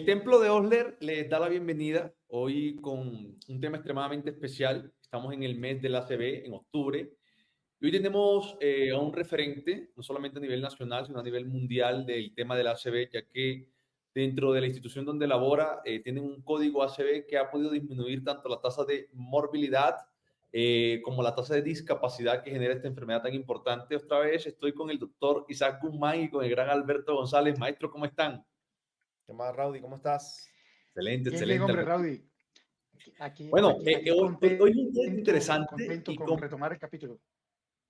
Templo de Osler les da la bienvenida hoy con un tema extremadamente especial. Estamos en el mes del ACB, en octubre, y hoy tenemos a un referente, no solamente a nivel nacional, sino a nivel mundial del tema del ACB, ya que dentro de la institución donde labora tienen un código ACB que ha podido disminuir tanto la tasa de morbilidad como la tasa de discapacidad que genera esta enfermedad tan importante. Otra vez estoy con el doctor Isaac Guzmán y con el gran Alberto González. Maestro, ¿cómo están? ¿Qué más, Rowdy? ¿Cómo estás? Excelente, Bien, bien, excelente, hombre, Alberto. Rowdy. Bueno, hoy es un día Contento, interesante contento y con retomar el capítulo.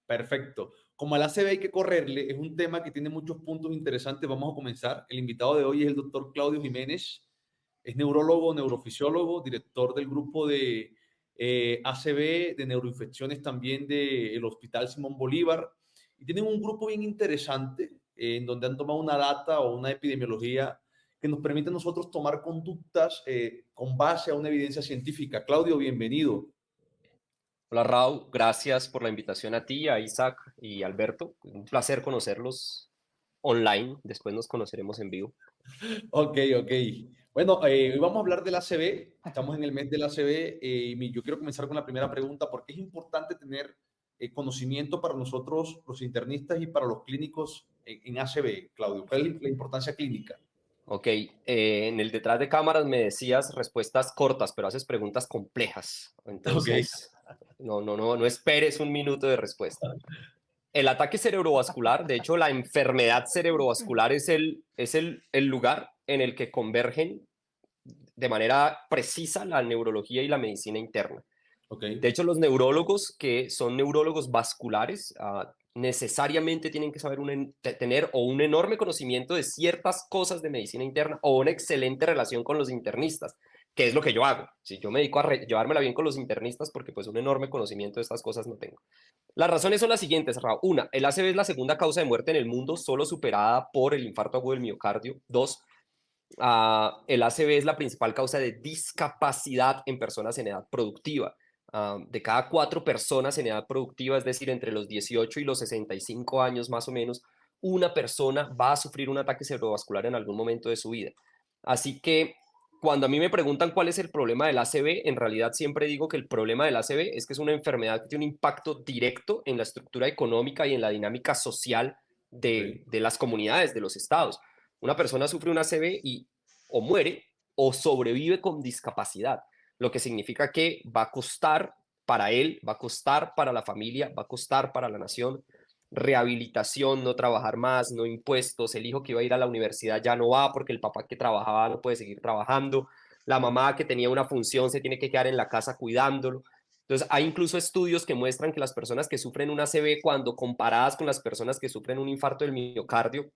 perfecto. Como al ACV hay que correrle, es un tema que tiene muchos puntos interesantes. Vamos a comenzar. El invitado de hoy es el doctor Claudio Jiménez. Es neurólogo, neurofisiólogo, director del grupo de ACV, de neuroinfecciones también del Hospital Simón Bolívar. Y tienen un grupo bien interesante en donde han tomado una data o una epidemiología que nos permite a nosotros tomar conductas con base a una evidencia científica. Claudio, bienvenido. Hola Raúl, gracias por la invitación a ti, a Isaac y Alberto. Un placer conocerlos online, después nos conoceremos en vivo. Ok, ok. Bueno, hoy vamos a hablar del ACV. Estamos en el mes del ACV y yo quiero comenzar con la primera pregunta porque es importante tener conocimiento para nosotros, los internistas y para los clínicos en ACV, Claudio. ¿Cuál es la importancia clínica? Ok, en el detrás de cámaras me decías respuestas cortas, pero haces preguntas complejas. Entonces, no esperes un minuto de respuesta. El ataque cerebrovascular, de hecho, la enfermedad cerebrovascular es el lugar en el que convergen de manera precisa la neurología y la medicina interna. Okay. De hecho, los neurólogos que son neurólogos vasculares necesariamente tienen que saber tener o un enorme conocimiento de ciertas cosas de medicina interna o una excelente relación con los internistas, que es lo que yo hago. Si yo me dedico a llevármela bien con los internistas porque pues un enorme conocimiento de estas cosas no tengo. Las razones son las siguientes, Raúl. Una, el ACV es la segunda causa de muerte en el mundo, solo superada por el infarto agudo del miocardio. Dos, el ACV es la principal causa de discapacidad en personas en edad productiva. De cada 4 personas en edad productiva, es decir, entre los 18 y los 65 años más o menos, una persona va a sufrir un ataque cerebrovascular en algún momento de su vida. Así que cuando a mí me preguntan cuál es el problema del ACV, en realidad siempre digo que el problema del ACV es que es una enfermedad que tiene un impacto directo en la estructura económica y en la dinámica social de las comunidades, de los estados. Una persona sufre un ACV y o muere o sobrevive con discapacidad, lo que significa que va a costar para él, va a costar para la familia, va a costar para la nación rehabilitación, no trabajar más, no impuestos, el hijo que iba a ir a la universidad ya no va porque el papá que trabajaba no puede seguir trabajando, la mamá que tenía una función se tiene que quedar en la casa cuidándolo. Entonces, hay incluso estudios que muestran que las personas que sufren un ACV, cuando comparadas con las personas que sufren un infarto del miocardio,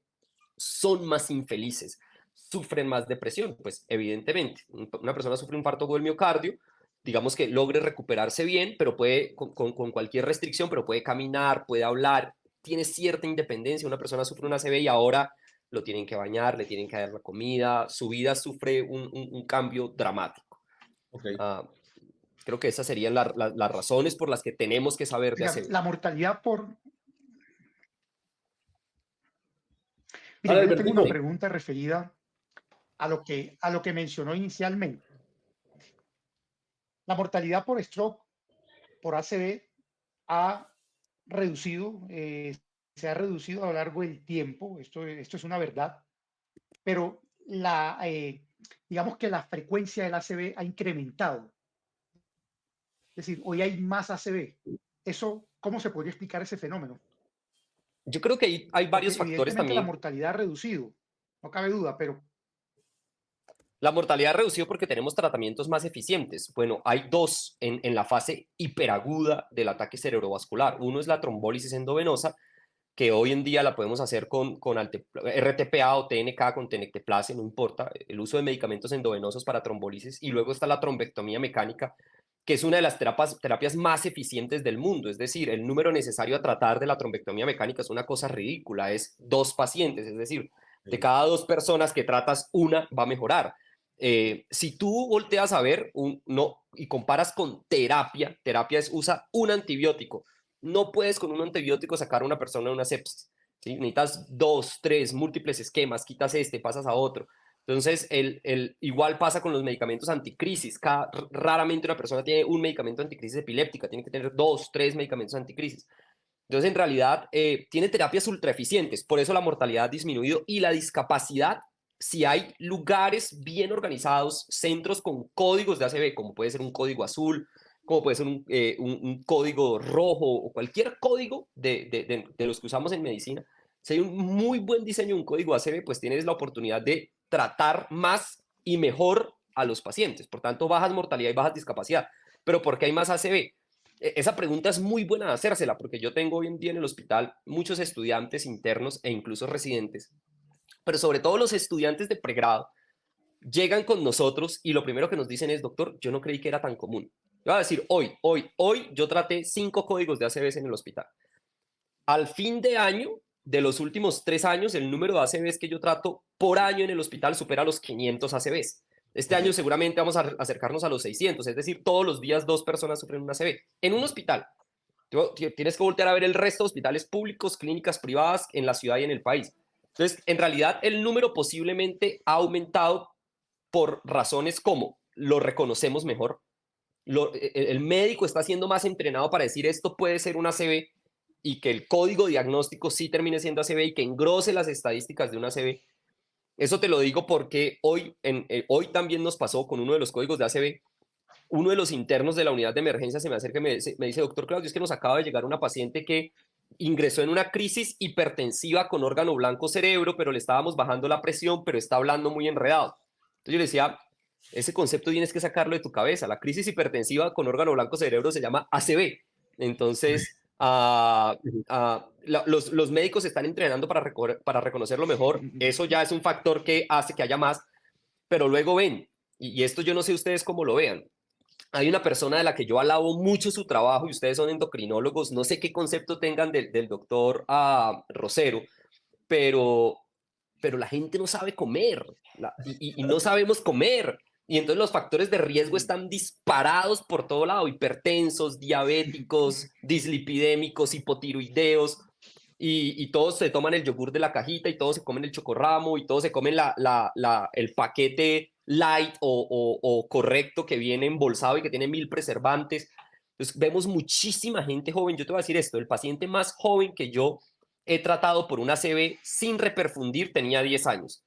son más infelices, sufren más depresión. Pues evidentemente, una persona sufre un infarto del miocardio, digamos que logre recuperarse bien, pero puede, con cualquier restricción, pero puede caminar, puede hablar, tiene cierta independencia. Una persona sufre una ACV y ahora lo tienen que bañar, le tienen que dar la comida, su vida sufre un cambio dramático. Okay. Creo que esas serían las razones por las que tenemos que saber de ACV. La mortalidad por... Mira, yo le tengo una pregunta referida a lo que mencionó inicialmente. La mortalidad por stroke, por ACV, ha reducido, se ha reducido a lo largo del tiempo. Esto es una verdad. Pero digamos que la frecuencia del ACV ha incrementado. Es decir, hoy hay más ACV. Eso, ¿cómo se podría explicar ese fenómeno? Yo creo que hay varios factores evidentemente también. La mortalidad ha reducido, no cabe duda, pero... La mortalidad ha reducido porque tenemos tratamientos más eficientes. Bueno, hay dos en la fase hiperaguda del ataque cerebrovascular. Uno es la trombólisis endovenosa, que hoy en día la podemos hacer con RTPA o TNK, con tenecteplase, no importa, el uso de medicamentos endovenosos para trombólisis. Y luego está la trombectomía mecánica, que es una de las terapias más eficientes del mundo. Es decir, el número necesario a tratar de la trombectomía mecánica es una cosa ridícula, es 2 pacientes, es decir, de cada 2 personas que tratas, una va a mejorar. Si tú volteas a ver y comparas con terapia es usa un antibiótico. No puedes con un antibiótico sacar a una persona de una sepsis, ¿sí? Necesitas 2, 3 múltiples esquemas, quitas este, pasas a otro. Entonces, igual pasa con los medicamentos anticrisis. Raramente una persona tiene un medicamento anticrisis epiléptica, tiene que tener 2, 3 medicamentos anticrisis. Entonces, en realidad, tiene terapias ultra eficientes, por eso la mortalidad ha disminuido y la discapacidad, si hay lugares bien organizados, centros con códigos de ACV, como puede ser un código azul, como puede ser un código rojo o cualquier código de los que usamos en medicina, si hay un muy buen diseño de un código ACV, pues tienes la oportunidad de tratar más y mejor a los pacientes. Por tanto, bajas mortalidad y bajas discapacidad. ¿Pero por qué hay más ACV? Esa pregunta es muy buena de hacérsela, porque yo tengo hoy en día en el hospital muchos estudiantes internos e incluso residentes, pero sobre todo los estudiantes de pregrado, llegan con nosotros y lo primero que nos dicen es, doctor, yo no creí que era tan común. Yo voy a decir, hoy yo traté 5 códigos de ACVs en el hospital. Al fin de año, de los últimos 3 años, el número de ACVs que yo trato por año en el hospital supera los 500 ACVs. Este año seguramente vamos a acercarnos a los 600, es decir, todos los días 2 personas sufren un ACV en un hospital. Tienes que voltear a ver el resto de hospitales públicos, clínicas privadas en la ciudad y en el país. Entonces, en realidad, el número posiblemente ha aumentado por razones como lo reconocemos mejor, el médico está siendo más entrenado para decir esto puede ser un ACV y que el código diagnóstico sí termine siendo ACV y que engrose las estadísticas de un ACV. Eso te lo digo porque hoy también nos pasó con uno de los códigos de ACV. Uno de los internos de la unidad de emergencia se me acerca y me dice, doctor Claudio, es que nos acaba de llegar una paciente que ingresó en una crisis hipertensiva con órgano blanco cerebro, pero le estábamos bajando la presión, pero está hablando muy enredado. Entonces yo le decía, ese concepto tienes que sacarlo de tu cabeza. La crisis hipertensiva con órgano blanco cerebro se llama ACV. Entonces, los médicos están entrenando para reconocerlo mejor. Eso ya es un factor que hace que haya más, pero luego ven, y esto yo no sé ustedes cómo lo vean, hay una persona de la que yo alabo mucho su trabajo y ustedes son endocrinólogos, no sé qué concepto tengan del doctor Rosero, pero, pero la gente no sabe comer y no sabemos comer. Y entonces los factores de riesgo están disparados por todo lado, hipertensos, diabéticos, dislipidémicos, hipotiroideos, y todos se toman el yogur de la cajita y todos se comen el chocorramo y todos se comen el paquete light o correcto que viene embolsado y que tiene 1000 preservantes. Entonces vemos muchísima gente joven. Yo te voy a decir esto, el paciente más joven que yo he tratado por una ACV sin reperfundir tenía 10 años.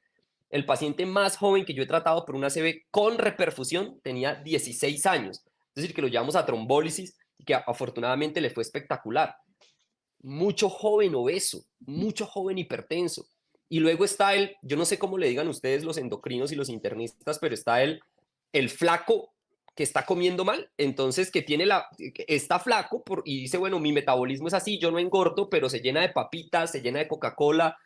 El paciente más joven que yo he tratado por una ACV con reperfusión tenía 16 años. Es decir, que lo llevamos a trombólisis y que afortunadamente le fue espectacular. Mucho joven obeso, mucho joven hipertenso. Y luego está yo no sé cómo le digan ustedes los endocrinos y los internistas, pero está el flaco que está comiendo mal, entonces que está flaco y dice, bueno, mi metabolismo es así, yo no engordo, pero se llena de papitas, se llena de Coca-Cola,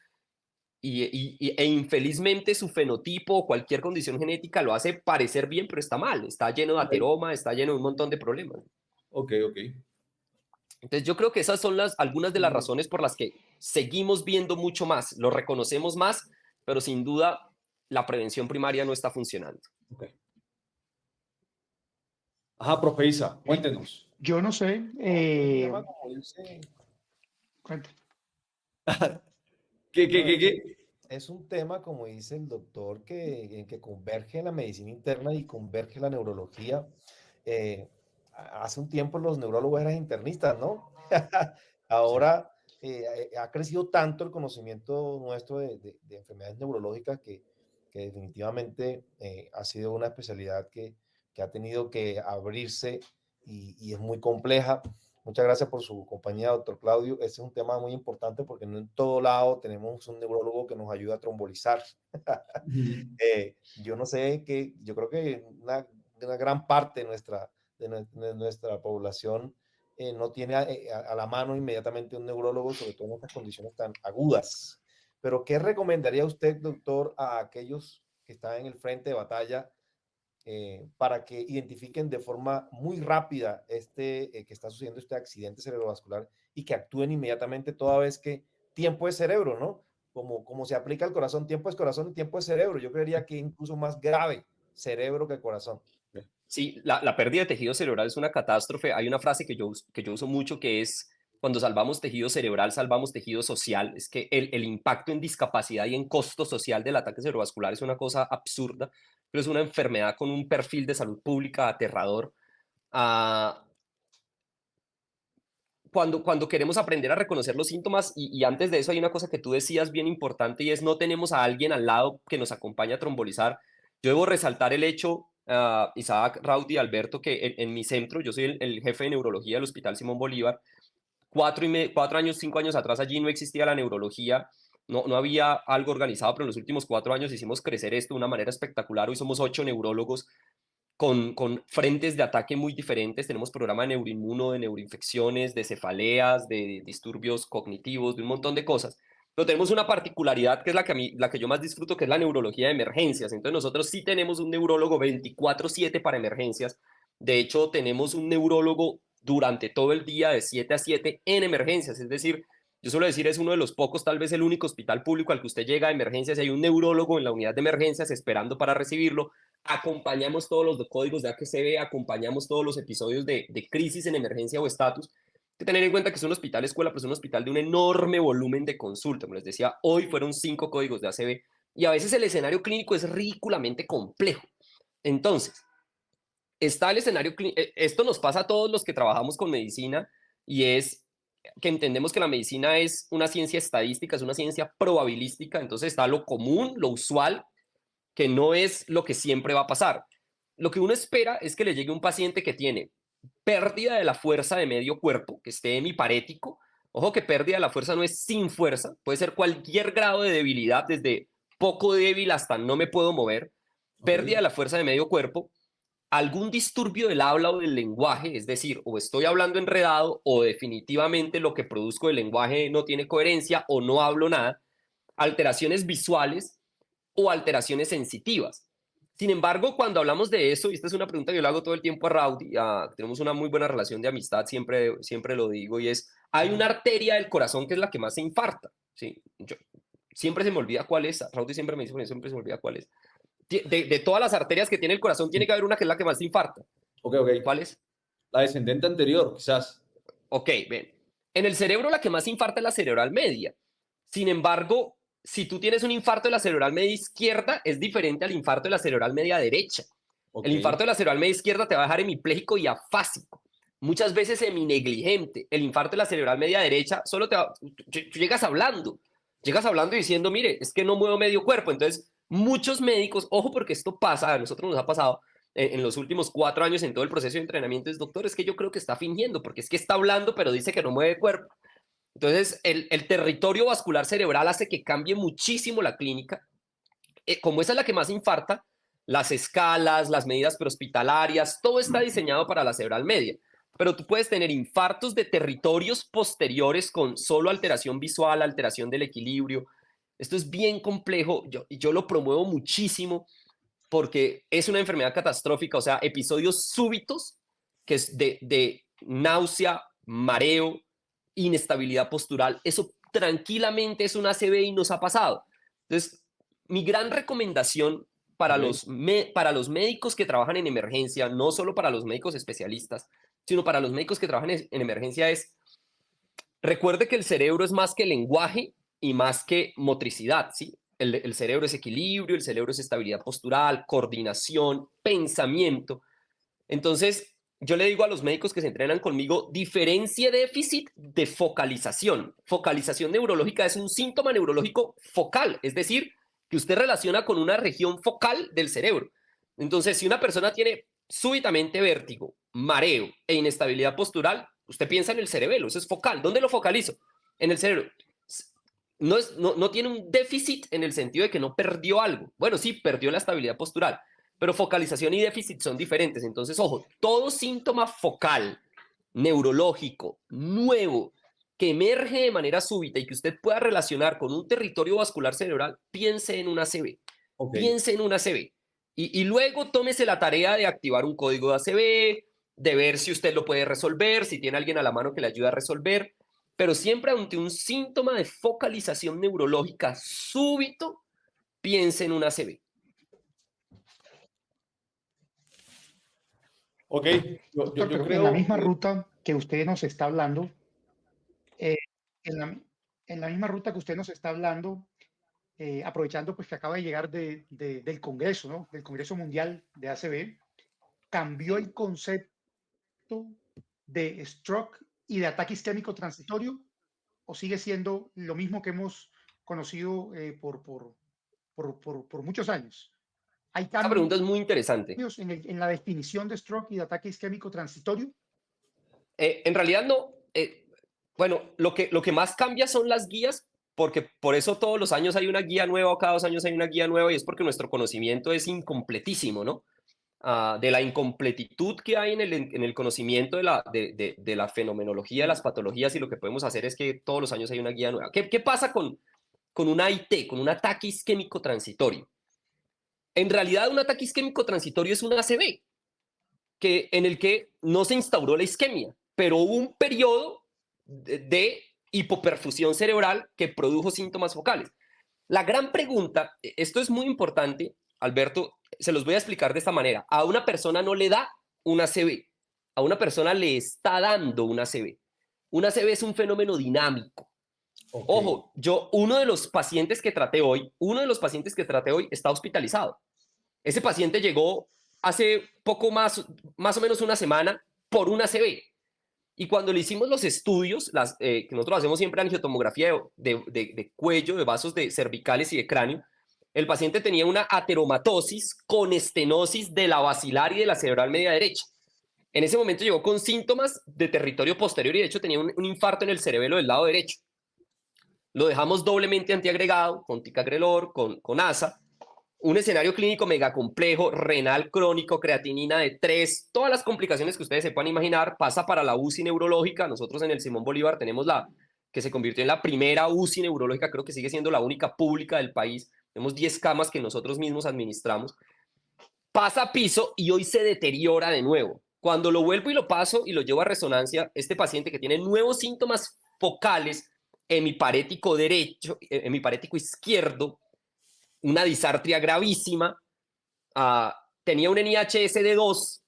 e infelizmente su fenotipo o cualquier condición genética lo hace parecer bien, pero está mal, está lleno de ateroma, está lleno de un montón de problemas. Ok. Entonces yo creo que esas son algunas de las razones por las que seguimos viendo mucho más, lo reconocemos más, pero sin duda la prevención primaria no está funcionando. Okay. Ajá, profe Isa, cuéntenos. Yo no sé. Cuenta. ¿Qué? Es un tema, como dice el doctor, en que converge la medicina interna y converge la neurología. Hace un tiempo los neurólogos eran internistas, ¿no? Ahora ha crecido tanto el conocimiento nuestro de enfermedades neurológicas que definitivamente ha sido una especialidad que ha tenido que abrirse y es muy compleja. Muchas gracias por su compañía, doctor Claudio. Ese es un tema muy importante porque no en todo lado tenemos un neurólogo que nos ayuda a trombolizar. Yo no sé yo creo que una gran parte de nuestra población no tiene a la mano inmediatamente un neurólogo, sobre todo en estas condiciones tan agudas. Pero, ¿qué recomendaría usted, doctor, a aquellos que están en el frente de batalla para que identifiquen de forma muy rápida que está sucediendo este accidente cerebrovascular y que actúen inmediatamente toda vez que tiempo es cerebro, ¿no? Como se aplica al corazón, tiempo es corazón y tiempo es cerebro. Yo creería que incluso más grave cerebro que corazón. Sí, la pérdida de tejido cerebral es una catástrofe. Hay una frase que yo uso mucho que es cuando salvamos tejido cerebral, salvamos tejido social. Es que el impacto en discapacidad y en costo social del ataque cerebrovascular es una cosa absurda, pero es una enfermedad con un perfil de salud pública aterrador. Ah, cuando queremos aprender a reconocer los síntomas, y antes de eso hay una cosa que tú decías bien importante, y es no tenemos a alguien al lado que nos acompañe a trombolizar. Yo debo resaltar el hecho, Isaac, Raudy, Alberto, que en mi centro, yo soy el jefe de neurología del Hospital Simón Bolívar. 4 años, 5 años atrás allí no existía la neurología, no había algo organizado, pero en los últimos 4 años hicimos crecer esto de una manera espectacular. Hoy somos 8 neurólogos con frentes de ataque muy diferentes. Tenemos programa de neuroinmuno, de neuroinfecciones, de cefaleas, de disturbios cognitivos, de un montón de cosas. Pero tenemos una particularidad que es la que yo más disfruto, que es la neurología de emergencias. Entonces nosotros sí tenemos un neurólogo 24/7 para emergencias. De hecho, tenemos un neurólogo durante todo el día de 7 a 7 en emergencias. Es decir, yo suelo decir, es uno de los pocos, tal vez el único hospital público al que usted llega a emergencias y hay un neurólogo en la unidad de emergencias esperando para recibirlo. Acompañamos todos los códigos de AQCB, acompañamos todos los episodios de crisis en emergencia o estatus. Hay que tener en cuenta que es un hospital escuela, pero es un hospital de un enorme volumen de consulta. Como les decía, hoy fueron 5 códigos de ACB y a veces el escenario clínico es ridículamente complejo. Entonces, está el escenario clínico. Esto nos pasa a todos los que trabajamos con medicina, y es que entendemos que la medicina es una ciencia estadística, es una ciencia probabilística. Entonces está lo común, lo usual, que no es lo que siempre va a pasar. Lo que uno espera es que le llegue un paciente que tiene pérdida de la fuerza de medio cuerpo, que esté hemiparético. Ojo que pérdida de la fuerza no es sin fuerza, puede ser cualquier grado de debilidad, desde poco débil hasta no me puedo mover. Pérdida de la fuerza de medio cuerpo, algún disturbio del habla o del lenguaje, es decir, o estoy hablando enredado o definitivamente lo que produzco del lenguaje no tiene coherencia o no hablo nada, alteraciones visuales o alteraciones sensitivas. Sin embargo, cuando hablamos de eso, y esta es una pregunta que yo le hago todo el tiempo a Raudy, tenemos una muy buena relación de amistad, siempre lo digo, y es, hay una arteria del corazón que es la que más se infarta, ¿sí? Siempre se me olvida cuál es, Raudy siempre me dice, bueno, siempre se me olvida cuál es. De todas las arterias que tiene el corazón, tiene que haber una que es la que más se infarta. Ok, ok. ¿Cuál es? La descendente anterior, quizás. Ok, ven. En el cerebro la que más infarta es la cerebral media. Sin embargo, si tú tienes un infarto de la cerebral media izquierda, es diferente al infarto de la cerebral media derecha. Ok. El infarto de la cerebral media izquierda te va a dejar hemipléjico y afásico. Muchas veces seminegligente. El infarto de la cerebral media derecha solo tú llegas hablando y diciendo, mire, es que no muevo medio cuerpo. Entonces, muchos médicos, ojo porque esto pasa, a nosotros nos ha pasado en los últimos 4 años en todo el proceso de entrenamiento, es doctor, es que yo creo que está fingiendo, porque es que está hablando, pero dice que no mueve cuerpo. Entonces, el territorio vascular cerebral hace que cambie muchísimo la clínica. Como esa es la que más infarta, las escalas, las medidas prehospitalarias, todo está diseñado para la cerebral media. Pero tú puedes tener infartos de territorios posteriores con solo alteración visual, alteración del equilibrio. Esto es bien complejo. Yo lo promuevo muchísimo porque es una enfermedad catastrófica, o sea, episodios súbitos que es de náusea, mareo, inestabilidad postural. Eso tranquilamente es una ACV y nos ha pasado. Entonces, mi gran recomendación para, para los médicos que trabajan en emergencia, no solo para los médicos especialistas, sino para los médicos que trabajan en emergencia es, recuerde que el cerebro es más que lenguaje y más que motricidad, ¿sí? El cerebro es equilibrio, el cerebro es estabilidad postural, coordinación, pensamiento. Entonces, yo le digo a los médicos que se entrenan conmigo, diferencia déficit de focalización. Focalización neurológica es un síntoma neurológico focal, es decir, que usted relaciona con una región focal del cerebro. Entonces, si una persona tiene súbitamente vértigo, mareo e inestabilidad postural, usted piensa en el cerebelo, eso es focal. ¿Dónde lo focalizo? En el cerebro. No tiene un déficit en el sentido de que no perdió algo. Bueno, sí, perdió la estabilidad postural, pero focalización y déficit son diferentes. Entonces, ojo, todo síntoma focal, neurológico, nuevo, que emerge de manera súbita y que usted pueda relacionar con un territorio vascular cerebral, piense en una ACV. Okay. Piense en una ACV. Y luego tómese la tarea de activar un código de ACV, de ver si usted lo puede resolver, si tiene alguien a la mano que le ayude a resolver, pero siempre ante un síntoma de focalización neurológica súbito, piense en una ACV. Ok, Doctor, yo pero creo en la misma que... ruta que usted nos está hablando, Eh, en la, en la misma ruta que usted nos está hablando, aprovechando pues que acaba de llegar del Congreso, ¿no? Del Congreso Mundial de ACB, cambió el concepto de stroke y de ataque isquémico transitorio, o sigue siendo lo mismo que hemos conocido por muchos años. ¿Hay Esta cambios pregunta es muy interesante. en la definición de stroke y de ataque isquémico transitorio? En realidad no. Bueno, lo que más cambia son las guías, porque por eso todos los años hay una guía nueva o cada 2 años hay una guía nueva y es porque nuestro conocimiento es incompletísimo, ¿no? De la incompletitud que hay en el conocimiento de la fenomenología de las patologías y lo que podemos hacer es que todos los años hay una guía nueva. ¿Qué pasa con un AIT, con un ataque isquémico transitorio? En realidad un ataque isquémico transitorio es un ACV, en el que no se instauró la isquemia, pero hubo un periodo de hipoperfusión cerebral que produjo síntomas focales. La gran pregunta, esto es muy importante, Alberto, se los voy a explicar de esta manera. A una persona no le da una ACV, a una persona le está dando una ACV. Una ACV es un fenómeno dinámico. Ok. Ojo, uno de los pacientes que traté hoy está hospitalizado. Ese paciente llegó hace poco más o menos una semana por una ACV. Y cuando le hicimos los estudios, que nosotros hacemos siempre angiotomografía de cuello, de vasos cervicales y de cráneo, el paciente tenía una ateromatosis con estenosis de la basilar y de la cerebral media derecha. En ese momento llegó con síntomas de territorio posterior y de hecho tenía un infarto en el cerebelo del lado derecho. Lo dejamos doblemente antiagregado, con ticagrelor, con ASA, un escenario clínico mega complejo, renal crónico, creatinina de 3, todas las complicaciones que ustedes se puedan imaginar, pasa para la UCI neurológica. Nosotros en el Simón Bolívar tenemos que se convirtió en la primera UCI neurológica, creo que sigue siendo la única pública del país. Tenemos 10 camas que nosotros mismos administramos. Pasa a piso y hoy se deteriora de nuevo. Cuando lo vuelvo y lo paso y lo llevo a resonancia, este paciente que tiene nuevos síntomas focales, hemiparético derecho, hemiparético izquierdo, una disartria gravísima, tenía un NIHS de 2,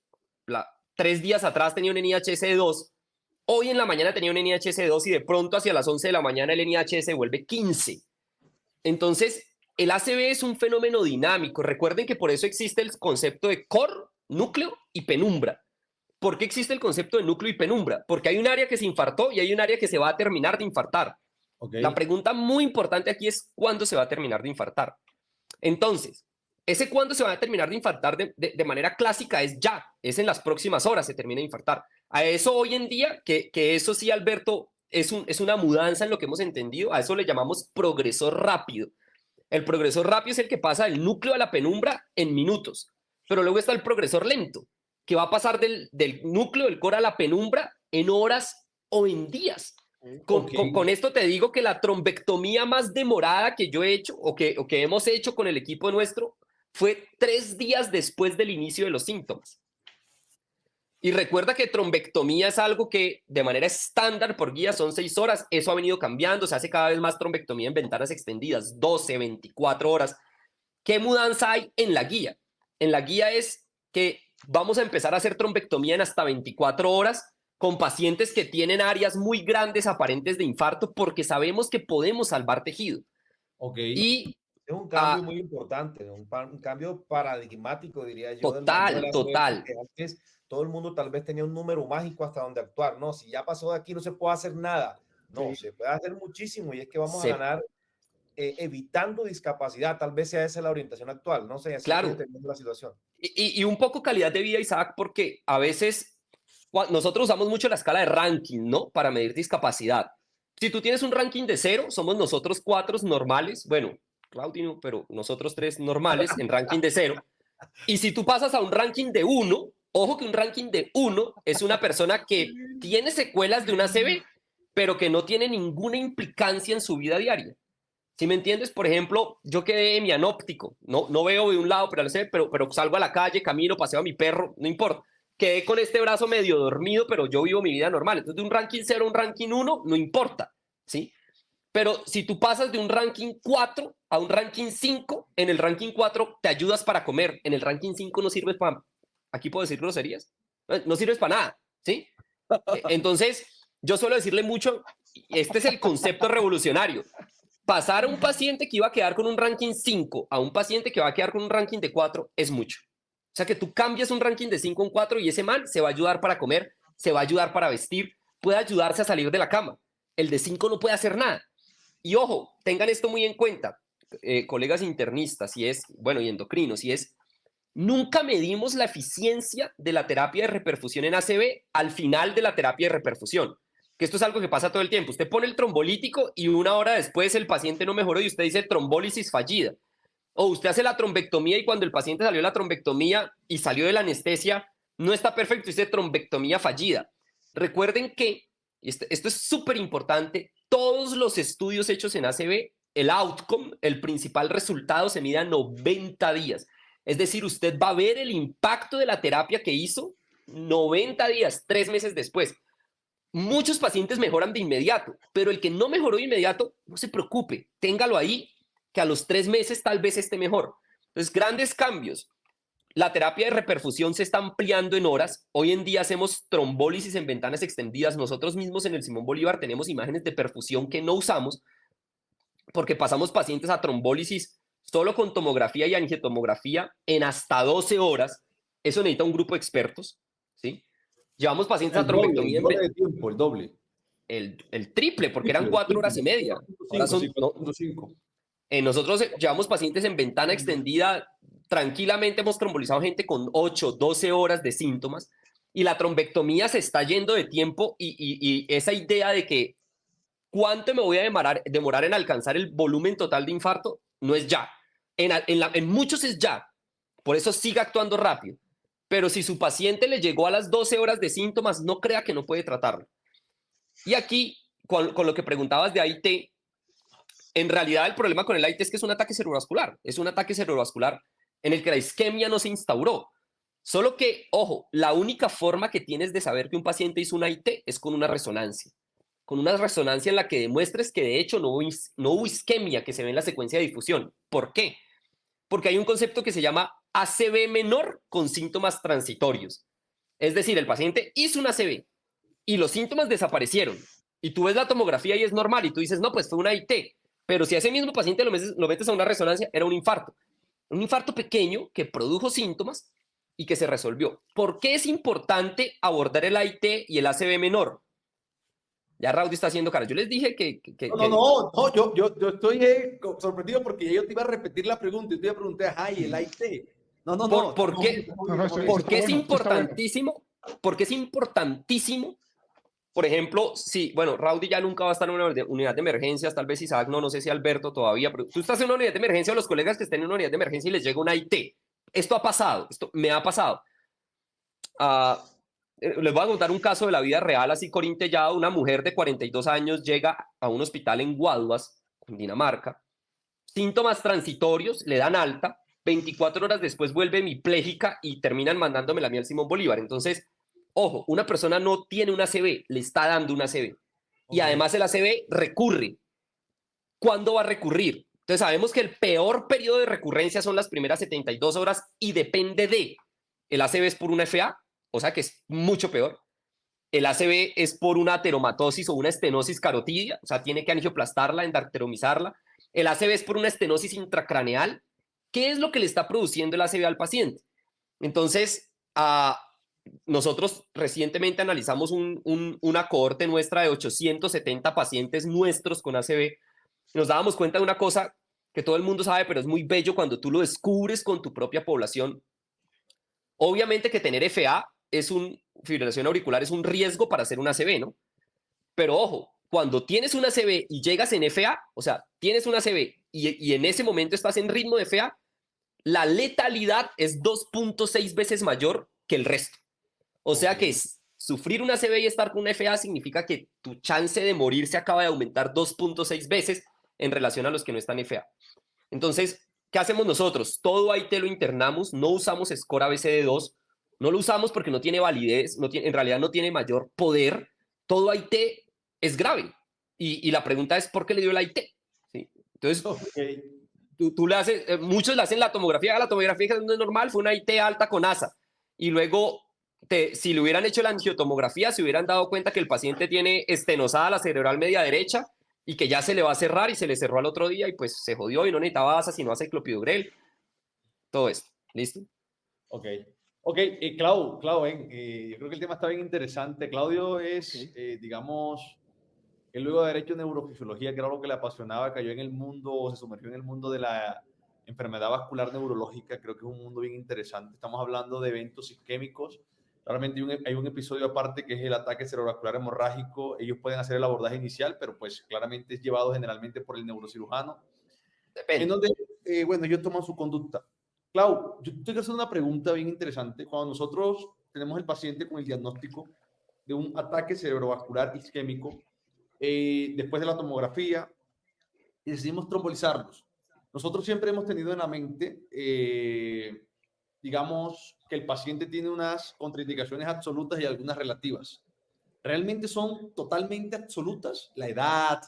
3 días atrás tenía un NIHS de 2, hoy en la mañana tenía un NIHS de 2 y de pronto hacia las 11 de la mañana el NIHS se vuelve 15. Entonces, el ACV es un fenómeno dinámico. Recuerden que por eso existe el concepto de core, núcleo y penumbra. ¿Por qué existe el concepto de núcleo y penumbra? Porque hay un área que se infartó y hay un área que se va a terminar de infartar. Okay. La pregunta muy importante aquí es ¿cuándo se va a terminar de infartar? Entonces, ese cuándo se va a terminar de infartar de manera clásica es ya, es en las próximas horas se termina de infartar. A eso hoy en día, que eso sí, Alberto, es una mudanza en lo que hemos entendido, a eso le llamamos progresor rápido. El progresor rápido es el que pasa del núcleo a la penumbra en minutos, pero luego está el progresor lento, que va a pasar del núcleo, del core a la penumbra en horas o en días. Con esto te digo que la trombectomía más demorada que yo he hecho o que hemos hecho con el equipo nuestro fue 3 días después del inicio de los síntomas. Y recuerda que trombectomía es algo que de manera estándar por guía son 6 horas. Eso ha venido cambiando, se hace cada vez más trombectomía en ventanas extendidas, 12, 24 horas. ¿Qué mudanza hay en la guía? En la guía es que vamos a empezar a hacer trombectomía en hasta 24 horas con pacientes que tienen áreas muy grandes aparentes de infarto porque sabemos que podemos salvar tejido. Y es un cambio muy importante, un cambio paradigmático, diría yo. Total. Que antes todo el mundo tal vez tenía un número mágico hasta donde actuar. No, si ya pasó de aquí no se puede hacer nada. No, se puede hacer muchísimo y es que vamos a ganar evitando discapacidad. Tal vez sea esa la orientación actual. No sé, así claro. estoy entendiendo la situación. Y un poco calidad de vida, Isaac, porque a veces nosotros usamos mucho la escala de ranking, ¿no? Para medir discapacidad. Si tú tienes un ranking de 0, somos nosotros 4 normales. Bueno, Claudio, pero nosotros 3 normales en ranking de 0. Y si tú pasas a un ranking de 1, ojo que un ranking de 1 es una persona que tiene secuelas de una ACV, pero que no tiene ninguna implicancia en su vida diaria. ¿Sí me entiendes? Por ejemplo, yo quedé hemianóptico, no veo de un lado, pero salgo a la calle, camino, paseo a mi perro, no importa. Quedé con este brazo medio dormido, pero yo vivo mi vida normal. Entonces, de un ranking 0 a un ranking 1, no importa, ¿sí? Pero si tú pasas de un ranking 4 a un ranking 5, en el ranking 4 te ayudas para comer, en el ranking 5 no sirves para... ¿Aquí puedo decir groserías? No sirves para nada, ¿sí? Entonces, yo suelo decirle mucho este es el concepto revolucionario. Pasar a un paciente que iba a quedar con un ranking 5 a un paciente que va a quedar con un ranking de 4 es mucho. O sea, que tú cambias un ranking de 5 a un 4 y ese man se va a ayudar para comer, se va a ayudar para vestir, puede ayudarse a salir de la cama. El de 5 no puede hacer nada. Y ojo, tengan esto muy en cuenta, colegas internistas, y endocrinos, nunca medimos la eficiencia de la terapia de reperfusión en ACV al final de la terapia de reperfusión. Que esto es algo que pasa todo el tiempo. Usted pone el trombolítico y una hora después el paciente no mejoró y usted dice trombólisis fallida. O usted hace la trombectomía y cuando el paciente salió de la trombectomía y salió de la anestesia, no está perfecto y dice trombectomía fallida. Recuerden que, esto es súper importante, todos los estudios hechos en ACV, el outcome, el principal resultado se mide a 90 días. Es decir, usted va a ver el impacto de la terapia que hizo 90 días, 3 meses después. Muchos pacientes mejoran de inmediato, pero el que no mejoró de inmediato, no se preocupe, téngalo ahí, que a los 3 meses tal vez esté mejor. Entonces, grandes cambios. La terapia de reperfusión se está ampliando en horas. Hoy en día hacemos trombólisis en ventanas extendidas. Nosotros mismos en el Simón Bolívar tenemos imágenes de perfusión que no usamos porque pasamos pacientes a trombólisis solo con tomografía y angiotomografía en hasta 12 horas. Eso necesita un grupo de expertos, ¿sí? Llevamos pacientes a trombectomía el doble de tiempo, el doble. El triple, porque eran 4 horas y media. Ahora son, 4.5. Nosotros llevamos pacientes en ventana extendida, tranquilamente hemos trombolizado gente con 8, 12 horas de síntomas y la trombectomía se está yendo de tiempo y esa idea de que cuánto me voy a demorar en alcanzar el volumen total de infarto no es ya. En muchos es ya, por eso siga actuando rápido. Pero si su paciente le llegó a las 12 horas de síntomas, no crea que no puede tratarlo. Y aquí, con lo que preguntabas de AIT, en realidad el problema con el AIT es que es un ataque cerebrovascular. Es un ataque cerebrovascular en el que la isquemia no se instauró. Solo que, ojo, la única forma que tienes de saber que un paciente hizo un AIT es con una resonancia. Con una resonancia en la que demuestres que de hecho no hubo isquemia que se ve en la secuencia de difusión. ¿Por qué? Porque hay un concepto que se llama ACV menor con síntomas transitorios. Es decir, el paciente hizo un ACV y los síntomas desaparecieron. Y tú ves la tomografía y es normal y tú dices, no, pues fue una AIT. Pero si a ese mismo paciente lo metes a una resonancia, era un infarto. Un infarto pequeño que produjo síntomas y que se resolvió. ¿Por qué es importante abordar el AIT y el ACV menor? Ya Raudy está haciendo cara. Yo les dije que No, yo estoy sorprendido porque yo te iba a repetir la pregunta y te iba a preguntar, ay, el AIT. No. ¿Por qué es importantísimo? Porque es importantísimo. Por ejemplo, sí, bueno, Raudy ya nunca va a estar en una unidad de emergencias, tal vez Isaac no sé si Alberto todavía, pero tú estás en una unidad de emergencia o los colegas que estén en una unidad de emergencia y les llega un AIT. Esto ha pasado, esto me ha pasado. Les voy a contar un caso de la vida real, así corintellado. Una mujer de 42 años llega a un hospital en Guaduas, en Dinamarca. Síntomas transitorios, le dan alta. 24 horas después vuelve hemipléjica y terminan mandándomela a mí al Simón Bolívar. Entonces, ojo, una persona no tiene una ACV, le está dando una ACV. Y además el ACV recurre. ¿Cuándo va a recurrir? Entonces sabemos que el peor periodo de recurrencia son las primeras 72 horas y depende de. El ACV es por una FA, o sea que es mucho peor. El ACV es por una ateromatosis o una estenosis carotidia, o sea, tiene que angioplastarla, endarteromizarla. El ACV es por una estenosis intracraneal. ¿Qué es lo que le está produciendo el ACV al paciente? Entonces, nosotros recientemente analizamos una cohorte nuestra de 870 pacientes nuestros con ACV. Nos dábamos cuenta de una cosa que todo el mundo sabe, pero es muy bello cuando tú lo descubres con tu propia población. Obviamente que tener FA fibrilación auricular es un riesgo para hacer un ACV, ¿no? Pero ojo, cuando tienes un ACV y llegas en FA, o sea, tienes un ACV y en ese momento estás en ritmo de FA, la letalidad es 2.6 veces mayor que el resto. O sea que sufrir un ACV y estar con una FA significa que tu chance de morir se acaba de aumentar 2.6 veces en relación a los que no están en FA. Entonces, ¿qué hacemos nosotros? Todo AIT lo internamos, no usamos score ABCD2, no lo usamos porque no tiene validez, en realidad no tiene mayor poder. Todo AIT es grave. Y la pregunta es, ¿por qué le dio el AIT? ¿Sí? Entonces, tú le haces, muchos le hacen la tomografía no es normal, fue una AIT alta con ASA. Y luego si le hubieran hecho la angiotomografía, se hubieran dado cuenta que el paciente tiene estenosada la cerebral media derecha y que ya se le va a cerrar y se le cerró al otro día y pues se jodió y no necesitaba ASA sino aciclopidogrel. Todo esto. ¿Listo? Ok. Ok, Clau, yo creo que el tema está bien interesante. Claudio es, digamos, él luego de haber hecho neurofisiología, que era lo que le apasionaba, cayó en el mundo, se sumergió en el mundo de la enfermedad vascular neurológica. Creo que es un mundo bien interesante. Estamos hablando de eventos isquémicos. Realmente hay un episodio aparte que es el ataque cerebrovascular hemorrágico. Ellos pueden hacer el abordaje inicial, pero pues claramente es llevado generalmente por el neurocirujano. Depende. En donde, bueno, ellos toman su conducta. Clau, yo te quiero hacer una pregunta bien interesante. Cuando nosotros tenemos el paciente con el diagnóstico de un ataque cerebrovascular isquémico, después de la tomografía, y decidimos trombolizarlos, nosotros siempre hemos tenido en la mente, digamos, que el paciente tiene unas contraindicaciones absolutas y algunas relativas. ¿Realmente son totalmente absolutas? ¿La edad?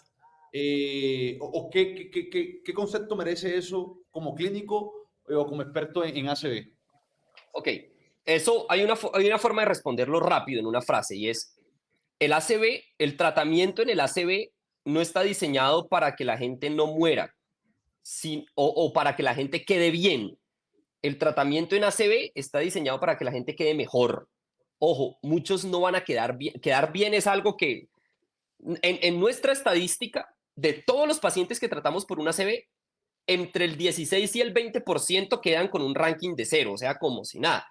¿O qué concepto merece eso como clínico o como experto en ACV? Ok, eso hay una forma de responderlo rápido en una frase y es, el ACV, el tratamiento en el ACV no está diseñado para que la gente no muera o para que la gente quede bien. El tratamiento en ACV está diseñado para que la gente quede mejor. Ojo, muchos no van a quedar bien. Quedar bien es algo que en nuestra estadística de todos los pacientes que tratamos por un ACV, entre el 16 y el 20% quedan con un ranking de 0, o sea, como si nada.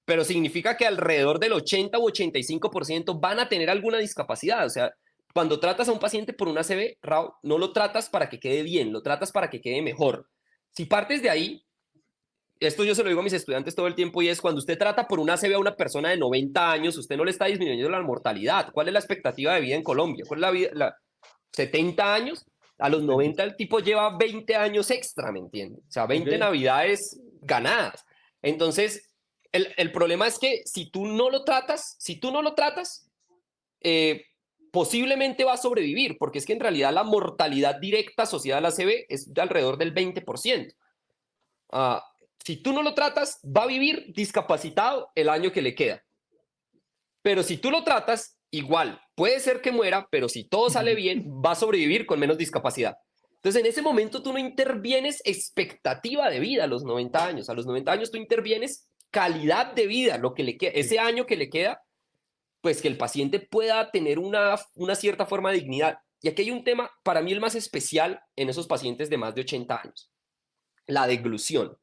Pero significa que alrededor del 80 u 85% van a tener alguna discapacidad. O sea, cuando tratas a un paciente por un ACV, Raúl, no lo tratas para que quede bien, lo tratas para que quede mejor. Si partes de ahí, esto yo se lo digo a mis estudiantes todo el tiempo y es cuando usted trata por un ACV a una persona de 90 años, usted no le está disminuyendo la mortalidad. ¿Cuál es la expectativa de vida en Colombia? ¿Cuál es la vida? 70 años. A los 90 el tipo lleva 20 años extra, ¿me entiende? O sea, 20 navidades ganadas. Entonces, el problema es que si tú no lo tratas, posiblemente va a sobrevivir, porque es que en realidad la mortalidad directa asociada al ACV es de alrededor del 20%. Si tú no lo tratas, va a vivir discapacitado el año que le queda. Pero si tú lo tratas, igual, puede ser que muera, pero si todo sale bien, va a sobrevivir con menos discapacidad. Entonces, en ese momento tú no intervienes expectativa de vida a los 90 años. A los 90 años tú intervienes calidad de vida, lo que le queda, ese año que le queda, pues que el paciente pueda tener una cierta forma de dignidad. Y aquí hay un tema, para mí el más especial en esos pacientes de más de 80 años, la deglución.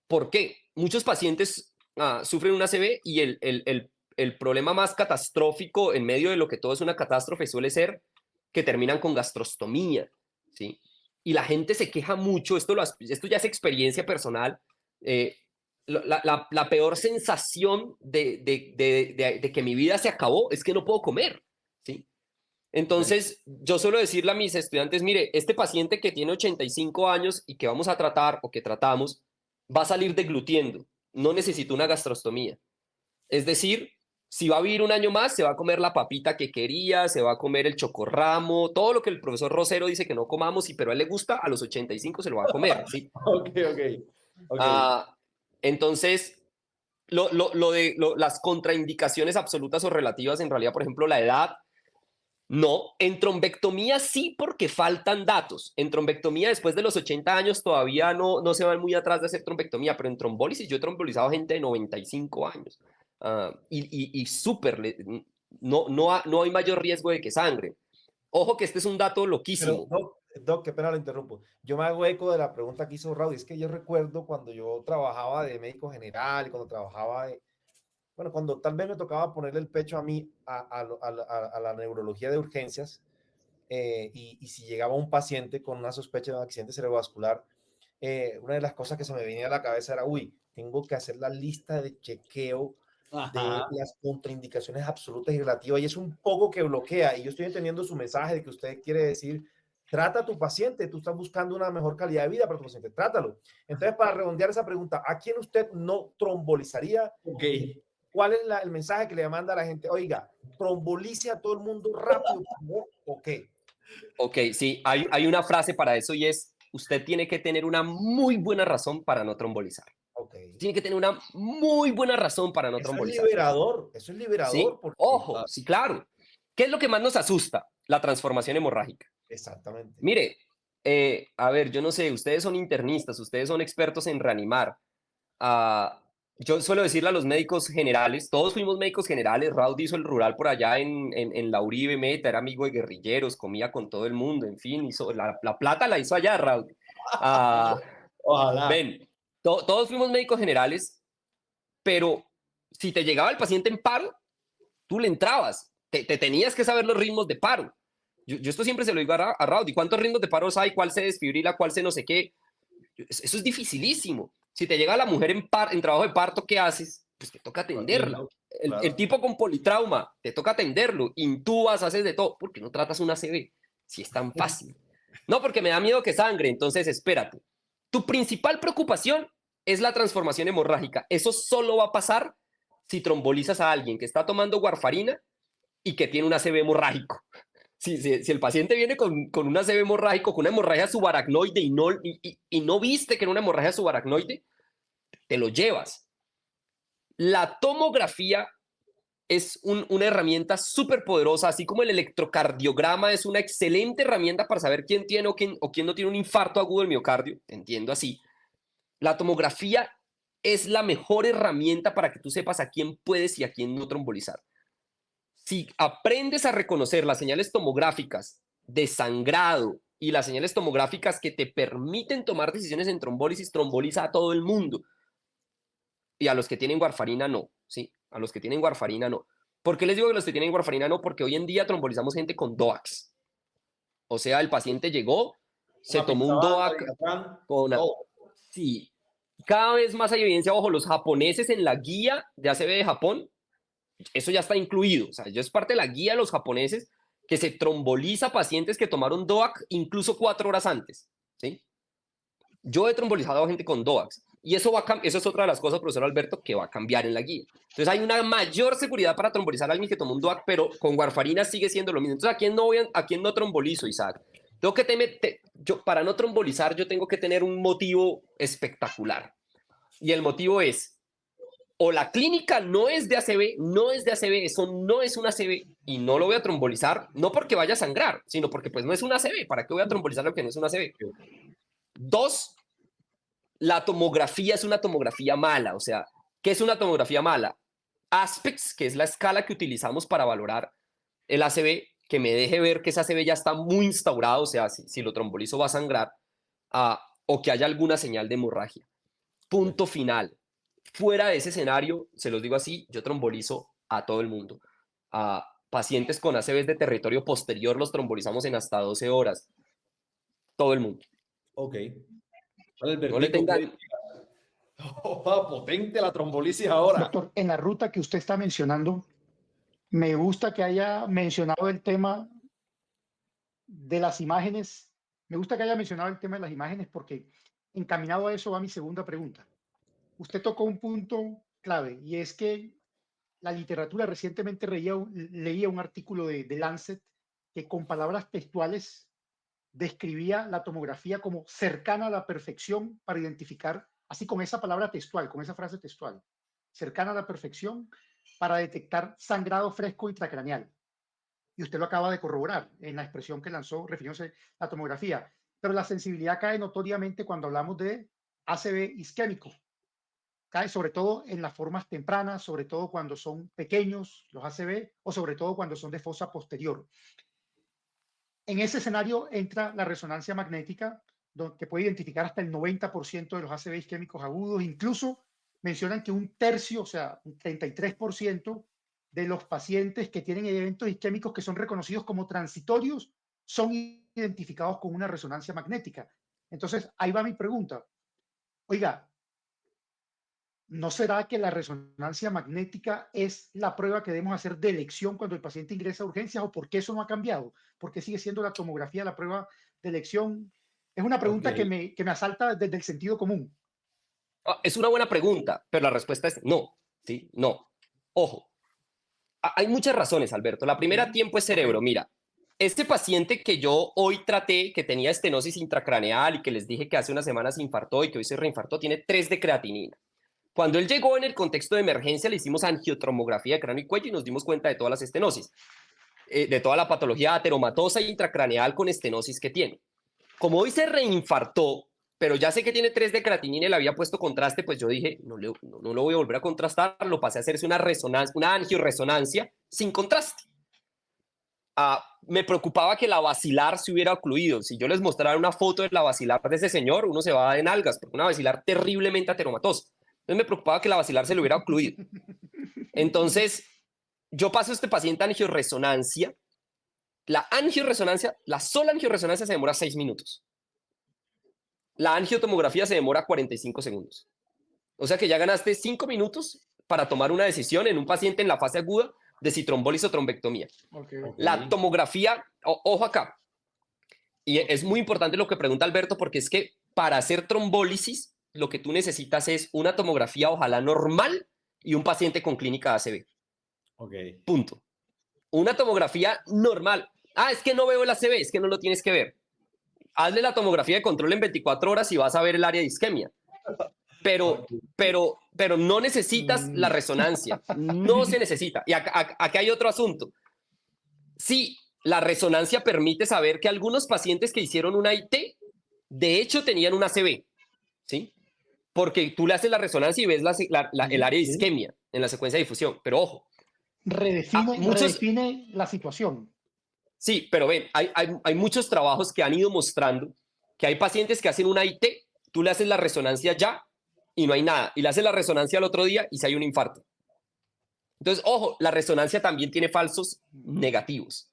¿Por qué? Muchos pacientes sufren un ACV y el problema más catastrófico en medio de lo que todo es una catástrofe suele ser que terminan con gastrostomía, ¿sí? Y la gente se queja mucho, esto ya es experiencia personal, la peor sensación de que mi vida se acabó es que no puedo comer, ¿sí? Entonces, yo suelo decirle a mis estudiantes, mire, este paciente que tiene 85 años y que vamos a tratar o que tratamos, va a salir deglutiendo, no necesita una gastrostomía. Es decir, si va a vivir un año más, se va a comer la papita que quería, se va a comer el chocorramo, todo lo que el profesor Rosero dice que no comamos, pero a él le gusta, a los 85 se lo va a comer, ¿sí? Okay. Entonces, las contraindicaciones absolutas o relativas, en realidad, por ejemplo, la edad, no. En trombectomía sí, porque faltan datos. En trombectomía, después de los 80 años, todavía no se van muy atrás de hacer trombectomía, pero en trombólisis yo he trombolizado gente de 95 años. Y súper, no hay mayor riesgo de que sangre. Ojo que este es un dato loquísimo. Pero, Doc, qué pena lo interrumpo. Yo me hago eco de la pregunta que hizo Raúl. Es que yo recuerdo cuando yo trabajaba de médico general y cuando trabajaba bueno, cuando tal vez me tocaba ponerle el pecho a mí, a la neurología de urgencias, y si llegaba un paciente con una sospecha de un accidente cerebrovascular, una de las cosas que se me venía a la cabeza era, tengo que hacer la lista de chequeo de las contraindicaciones absolutas y relativas, y es un poco que bloquea, y yo estoy entendiendo su mensaje de que usted quiere decir, trata a tu paciente, tú estás buscando una mejor calidad de vida para tu paciente, trátalo. Entonces, para redondear esa pregunta, ¿a quién usted no trombolizaría? ¿Cuál es el mensaje que le manda a la gente? Oiga, trombolice a todo el mundo rápido, ¿o qué? Ok, sí, hay una frase para eso y es, usted tiene que tener una muy buena razón para no trombolizar. Ok. Tiene que tener una muy buena razón para no Eso es trombolizar. liberador, eso es ¿Sí? liberador. Porque, Ojo, sí, claro. ¿Qué es lo que más nos asusta? La transformación hemorrágica. exactamente. Mire, a ver, yo no sé, ustedes son internistas, ustedes son expertos en reanimar. Ah, yo suelo decirle a los médicos generales, todos fuimos médicos generales, Raúl hizo el rural por allá en la Uribe Meta, era amigo de guerrilleros, comía con todo el mundo, en fin, hizo, la plata la hizo allá, Raúl. Ah, Ojalá. ven, todos fuimos médicos generales, pero si te llegaba el paciente en paro, tú le entrabas, te tenías que saber los ritmos de paro. Yo esto siempre se lo digo a Raúl, ¿y cuántos ritmos de paros hay? ¿Cuál se desfibrila? ¿Cuál se no sé qué? Eso es dificilísimo. Si te llega la mujer en trabajo de parto, ¿qué haces? Pues te toca atenderla. Atiendo, El claro. tipo con politrauma, te toca atenderlo. Intubas, haces de todo. ¿Por qué no tratas una ACV? Si es tan fácil. No, porque me da miedo que sangre. Entonces, espérate. Tu principal preocupación es la transformación hemorrágica. Eso solo va a pasar si trombolizas a alguien que está tomando warfarina y que tiene un ACV hemorrágico. Si el paciente viene con un ACV hemorrágico, con una hemorragia subaracnoide y no viste que era una hemorragia subaracnoide, te lo llevas. La tomografía es una herramienta súper poderosa, así como el electrocardiograma es una excelente herramienta para saber quién tiene o quién no tiene un infarto agudo del miocardio, entiendo así. La tomografía es la mejor herramienta para que tú sepas a quién puedes y a quién no trombolizar. Si aprendes a reconocer las señales tomográficas de sangrado y las señales tomográficas que te permiten tomar decisiones en trombólisis, tromboliza a todo el mundo. Y a los que tienen warfarina no, ¿sí? A los que tienen warfarina no. ¿Por qué les digo que los que tienen warfarina no? Porque hoy en día trombolizamos gente con DOACs. O sea, el paciente llegó, se Una tomó un pizabanda, DOAC diazepam, con una... todo. Sí, cada vez más hay evidencia, ojo, los japoneses en la guía de ACV de Japón, eso ya está incluido, o sea, ya es parte de la guía de los japoneses que se tromboliza pacientes que tomaron DOAC incluso 4 horas antes, ¿sí? Yo he trombolizado a gente con DOACs y eso eso es otra de las cosas, profesor Alberto, que va a cambiar en la guía. Entonces hay una mayor seguridad para trombolizar a alguien que tomó un DOAC, pero con warfarina sigue siendo lo mismo. Entonces, ¿a quién no trombolizo, Isaac? Tengo que yo, para no trombolizar, yo tengo que tener un motivo espectacular. Y el motivo es, o la clínica no es de ACV, no es de ACV, eso no es una ACV y no lo voy a trombolizar, no porque vaya a sangrar, sino porque pues no es una ACV. ¿Para qué voy a trombolizar lo que no es una ACV? Dos, la tomografía es una tomografía mala. O sea, ¿qué es una tomografía mala? Aspects, que es la escala que utilizamos para valorar el ACV, que me deje ver que ese ACV ya está muy instaurado, o sea, si lo trombolizo va a sangrar, o que haya alguna señal de hemorragia. Punto final. Fuera de ese escenario, se los digo así, yo trombolizo a todo el mundo. A pacientes con ACVs de territorio posterior los trombolizamos en hasta 12 horas. Todo el mundo. Ok. Vale, No le Albertico, tengan... potente la trombolisis ahora. Doctor, en la ruta que usted está mencionando, me gusta que haya mencionado el tema de las imágenes. Me gusta que haya mencionado el tema de las imágenes porque encaminado a eso va mi segunda pregunta. Usted tocó un punto clave y es que la literatura recientemente leía un artículo de Lancet que con palabras textuales describía la tomografía como cercana a la perfección para identificar, así con esa palabra textual, con esa frase textual, cercana a la perfección para detectar sangrado fresco intracraneal. Y usted lo acaba de corroborar en la expresión que lanzó refiriéndose a la tomografía. Pero la sensibilidad cae notoriamente cuando hablamos de ACV isquémico. Cae sobre todo en las formas tempranas, sobre todo cuando son pequeños los ACV o sobre todo cuando son de fosa posterior. En ese escenario entra la resonancia magnética, que puede identificar hasta el 90% de los ACV isquémicos agudos. Incluso mencionan que un tercio, o sea, un 33% de los pacientes que tienen eventos isquémicos que son reconocidos como transitorios son identificados con una resonancia magnética. Entonces, ahí va mi pregunta. Oiga, ¿no será que la resonancia magnética es la prueba que debemos hacer de elección cuando el paciente ingresa a urgencias o por qué eso no ha cambiado? ¿Por qué sigue siendo la tomografía la prueba de elección? Es una pregunta Ok. que me asalta desde el sentido común. Es una buena pregunta, pero la respuesta es no, ¿sí? No. Ojo, hay muchas razones, Alberto. La primera, tiempo es cerebro. Mira, este paciente que yo hoy traté, que tenía estenosis intracraneal y que les dije que hace unas semanas infartó y que hoy se reinfartó, tiene 3 de creatinina. Cuando él llegó en el contexto de emergencia, le hicimos angiotomografía de cráneo y cuello y nos dimos cuenta de todas las estenosis, de toda la patología ateromatosa intracraneal con estenosis que tiene. Como hoy se reinfartó, pero ya sé que tiene 3 de creatinina y le había puesto contraste, pues yo dije, no lo voy a volver a contrastar, lo pasé a hacerse una resonancia, una angioresonancia sin contraste. Me preocupaba que la basilar se hubiera ocluido. Si yo les mostrara una foto de la basilar de ese señor, uno se va en algas, porque una basilar terriblemente ateromatosa. Entonces me preocupaba que la basilar se le hubiera ocluido. Entonces, yo paso a este paciente a angioresonancia. La angioresonancia, la sola angioresonancia se demora 6 minutos. La angiotomografía se demora 45 segundos. O sea que ya ganaste 5 minutos para tomar una decisión en un paciente en la fase aguda de si trombólisis o trombectomía. Okay. La tomografía, ojo acá, y es muy importante lo que pregunta Alberto, porque es que para hacer trombólisis, lo que tú necesitas es una tomografía ojalá normal y un paciente con clínica ACV. Ok. Punto. Una tomografía normal. Es que no veo el ACV, es que no lo tienes que ver. Hazle la tomografía de control en 24 horas y vas a ver el área de isquemia. Pero no necesitas la resonancia. No se necesita. Y acá hay otro asunto. Sí, la resonancia permite saber que algunos pacientes que hicieron una IT, de hecho, tenían una ACV. ¿Sí? Porque tú le haces la resonancia y ves el área de isquemia en la secuencia de difusión. Pero ojo. Redefine la situación. Sí, pero ven, hay muchos trabajos que han ido mostrando que hay pacientes que hacen una IT, tú le haces la resonancia ya y no hay nada. Y le haces la resonancia al otro día y si hay un infarto. Entonces, ojo, la resonancia también tiene falsos negativos.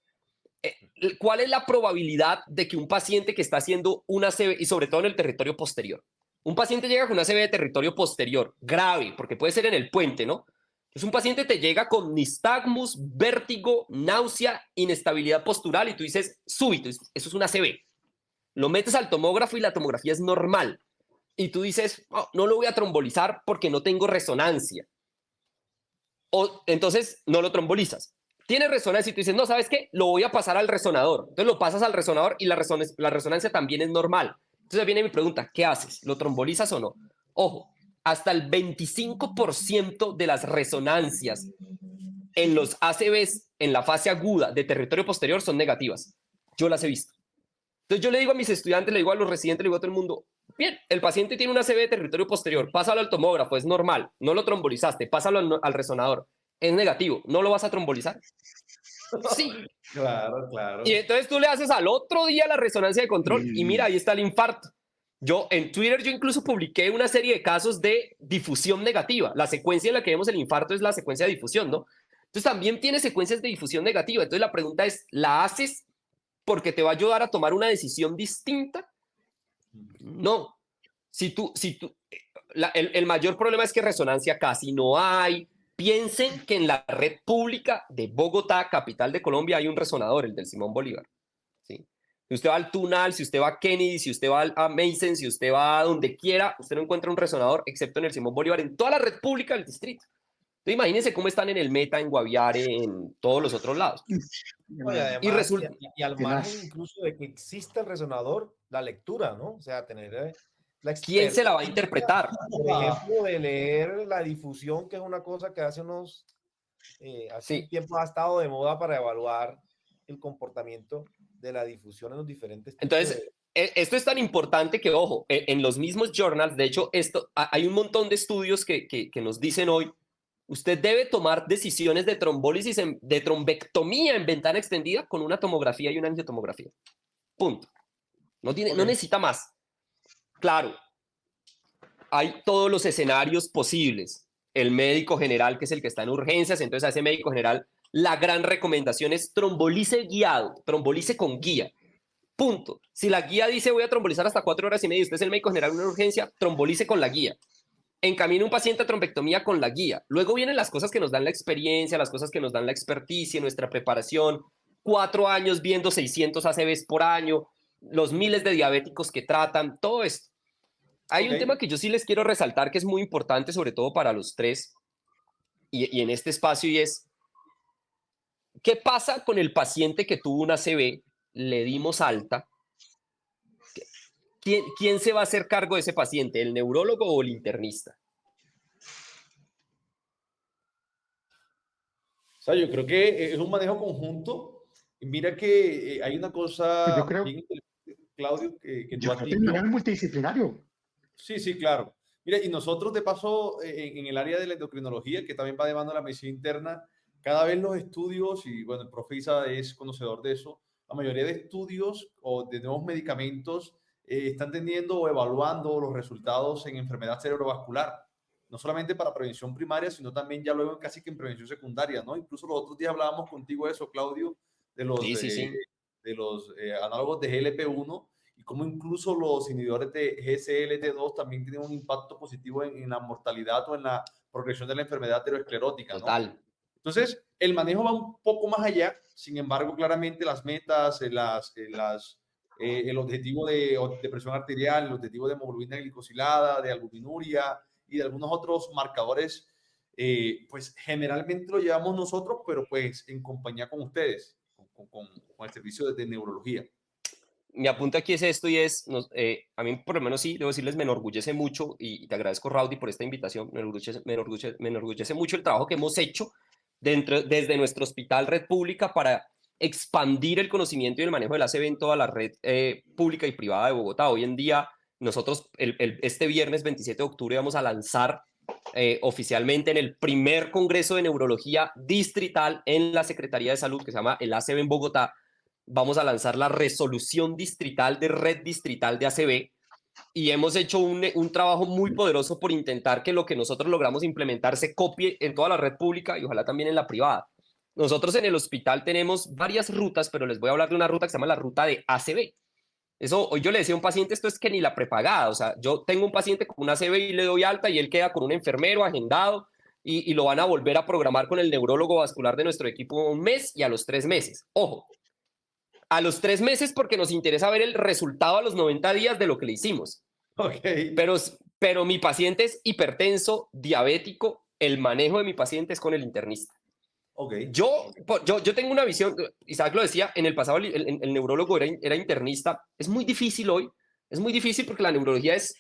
¿Cuál es la probabilidad de que un paciente que está haciendo una ACV, y sobre todo en el territorio posterior, un paciente llega con una ACV de territorio posterior, grave, porque puede ser en el puente, ¿no? Entonces un paciente te llega con nistagmus, vértigo, náusea, inestabilidad postural y tú dices, súbito, eso es una ACV. Lo metes al tomógrafo y la tomografía es normal. Y tú dices, no lo voy a trombolizar porque no tengo resonancia. O entonces no lo trombolizas. Tiene resonancia y tú dices, no, ¿sabes qué? Lo voy a pasar al resonador. Entonces lo pasas al resonador y la resonancia también es normal. Entonces viene mi pregunta, ¿qué haces? ¿Lo trombolizas o no? Ojo, hasta el 25% de las resonancias en los ACVs en la fase aguda de territorio posterior son negativas. Yo las he visto. Entonces yo le digo a mis estudiantes, le digo a los residentes, le digo a todo el mundo, bien, el paciente tiene una ACV de territorio posterior, pásalo al tomógrafo, es normal, no lo trombolizaste, pásalo al resonador, es negativo, ¿no lo vas a trombolizar? Sí. Claro. Y entonces tú le haces al otro día la resonancia de control y mira, ahí está el infarto. Yo en Twitter incluso publiqué una serie de casos de difusión negativa. La secuencia en la que vemos el infarto es la secuencia de difusión, ¿no? Entonces también tiene secuencias de difusión negativa. Entonces la pregunta es, ¿la haces porque te va a ayudar a tomar una decisión distinta? No. El mayor problema es que resonancia casi no hay. Piensen que en la red pública de Bogotá, capital de Colombia, hay un resonador, el del Simón Bolívar. ¿Sí? Si usted va al Tunal, si usted va a Kennedy, si usted va a Mason, si usted va a donde quiera, usted no encuentra un resonador excepto en el Simón Bolívar, en toda la red pública del distrito. Entonces imagínense cómo están en el Meta, en Guaviare, en todos los otros lados. Y resulta, y al margen incluso de que exista el resonador, la lectura, ¿no? O sea, tener la ¿Quién se la va a interpretar? Por ejemplo, de leer la difusión, que es una cosa que hace un tiempo ha estado de moda para evaluar el comportamiento de la difusión en los diferentes tipos. Entonces, esto es tan importante que, ojo, en los mismos journals, de hecho, hay un montón de estudios que nos dicen hoy, usted debe tomar decisiones de trombólisis, de trombectomía en ventana extendida con una tomografía y una angiotomografía. Punto. No necesita más. Claro, hay todos los escenarios posibles. El médico general, que es el que está en urgencias, entonces a ese médico general, la gran recomendación es trombolice guiado, trombolice con guía. Punto. Si la guía dice voy a trombolizar hasta 4 horas y media, usted es el médico general en una urgencia, trombolice con la guía. Encamina un paciente a trombectomía con la guía. Luego vienen las cosas que nos dan la experiencia, las cosas que nos dan la experticia, nuestra preparación, 4 años viendo 600 ACVs por año, los miles de diabéticos que tratan, todo esto. Hay un tema que yo sí les quiero resaltar que es muy importante, sobre todo para los tres, y en este espacio, y es, ¿qué pasa con el paciente que tuvo una ACV, le dimos alta? ¿Quién se va a hacer cargo de ese paciente, el neurólogo o el internista? sea, yo creo que es un manejo conjunto. Y mira que hay una Pues cosa yo creo, bien interesante, Claudio, que tú yo has creo que el nivel dicho. multidisciplinario. Sí, sí, claro. Mira, y nosotros de paso en el área de la endocrinología, que también va de mano de la medicina interna, cada vez los estudios, y bueno, el profe Isa es conocedor de eso, la mayoría de estudios o de nuevos medicamentos están teniendo o evaluando los resultados en enfermedad cerebrovascular, no solamente para prevención primaria, sino también ya luego casi que en prevención secundaria, ¿no? Incluso los otros días hablábamos contigo de eso, Claudio, de Sí, sí, sí. los análogos de GLP-1 y cómo incluso los inhibidores de GSLT2 también tienen un impacto positivo en la mortalidad o en la progresión de la enfermedad aterosclerótica, ¿no? Total. Entonces, el manejo va un poco más allá, sin embargo, claramente las metas, el objetivo de presión arterial, el objetivo de hemoglobina glicosilada, de albuminuria y de algunos otros marcadores, pues generalmente lo llevamos nosotros, pero pues en compañía con ustedes, con el servicio de neurología. Mi apunte aquí es esto y es, a mí por lo menos sí, debo decirles, me enorgullece mucho y te agradezco, Raudy, por esta invitación, me enorgullece mucho el trabajo que hemos hecho desde nuestro hospital Red Pública para expandir el conocimiento y el manejo del ACV en toda la red pública y privada de Bogotá. Hoy en día, nosotros este viernes 27 de octubre vamos a lanzar oficialmente en el primer Congreso de Neurología Distrital en la Secretaría de Salud, que se llama el ACV en Bogotá. Vamos a lanzar la resolución distrital de red distrital de ACV y hemos hecho un trabajo muy poderoso por intentar que lo que nosotros logramos implementar se copie en toda la red pública y ojalá también en la privada. Nosotros en el hospital tenemos varias rutas, pero les voy a hablar de una ruta que se llama la ruta de ACV. Eso, hoy yo le decía a un paciente, esto es que ni la prepagada, o sea, yo tengo un paciente con una ACV y le doy alta y él queda con un enfermero agendado y lo van a volver a programar con el neurólogo vascular de nuestro equipo un mes y a los 3 meses. Ojo, a los 3 meses porque nos interesa ver el resultado a los 90 días de lo que le hicimos. Ok. Pero mi paciente es hipertenso, diabético, el manejo de mi paciente es con el internista. Ok. Yo tengo una visión, Isaac lo decía, en el pasado el neurólogo era internista, es muy difícil hoy, es muy difícil porque la neurología es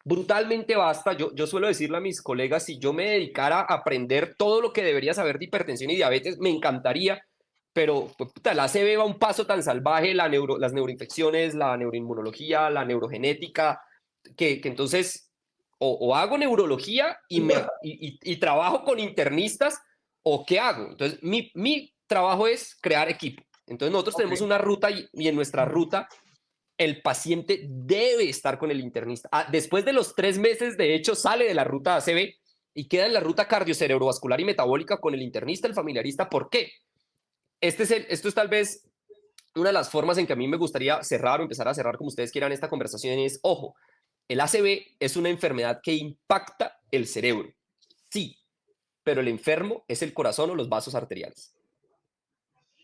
brutalmente vasta. Yo suelo decirle a mis colegas, si yo me dedicara a aprender todo lo que debería saber de hipertensión y diabetes, me encantaría, pero pues, puta, la ACV va a un paso tan salvaje, las neuroinfecciones, la neuroinmunología, la neurogenética, que entonces o hago neurología y trabajo con internistas, o qué hago. Entonces, mi trabajo es crear equipo. Entonces, nosotros tenemos una ruta y en nuestra ruta el paciente debe estar con el internista. Después de los 3 meses, de hecho, sale de la ruta ACV y queda en la ruta cardiocerebrovascular y metabólica con el internista, el familiarista. ¿Por qué? Esto es tal vez una de las formas en que a mí me gustaría cerrar o empezar a cerrar, como ustedes quieran, esta conversación es, ojo, el ACV es una enfermedad que impacta el cerebro. Sí, pero el enfermo es el corazón o los vasos arteriales.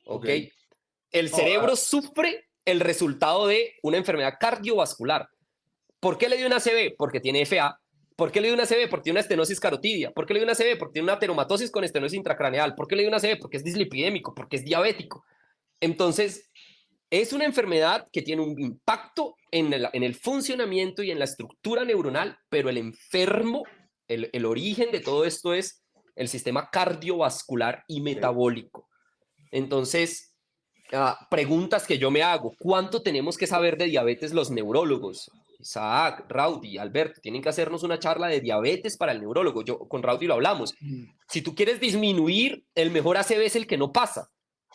¿Ok? El cerebro sufre el resultado de una enfermedad cardiovascular. ¿Por qué le dio una ACV? Porque tiene FA. ¿Por qué le dio una ACV? Porque tiene una estenosis carotidia. ¿Por qué le dio una ACV? Porque tiene una ateromatosis con estenosis intracraneal. ¿Por qué le dio una ACV? Porque es dislipidémico, porque es diabético. Entonces, es una enfermedad que tiene un impacto en el funcionamiento y en la estructura neuronal, pero el enfermo, el origen de todo esto es el sistema cardiovascular y metabólico. Entonces, preguntas que yo me hago. ¿Cuánto tenemos que saber de diabetes los neurólogos? Isaac, Raudy, Alberto, tienen que hacernos una charla de diabetes para el neurólogo. Yo con Raudy lo hablamos. Si tú quieres disminuir, el mejor ACV es el que no pasa.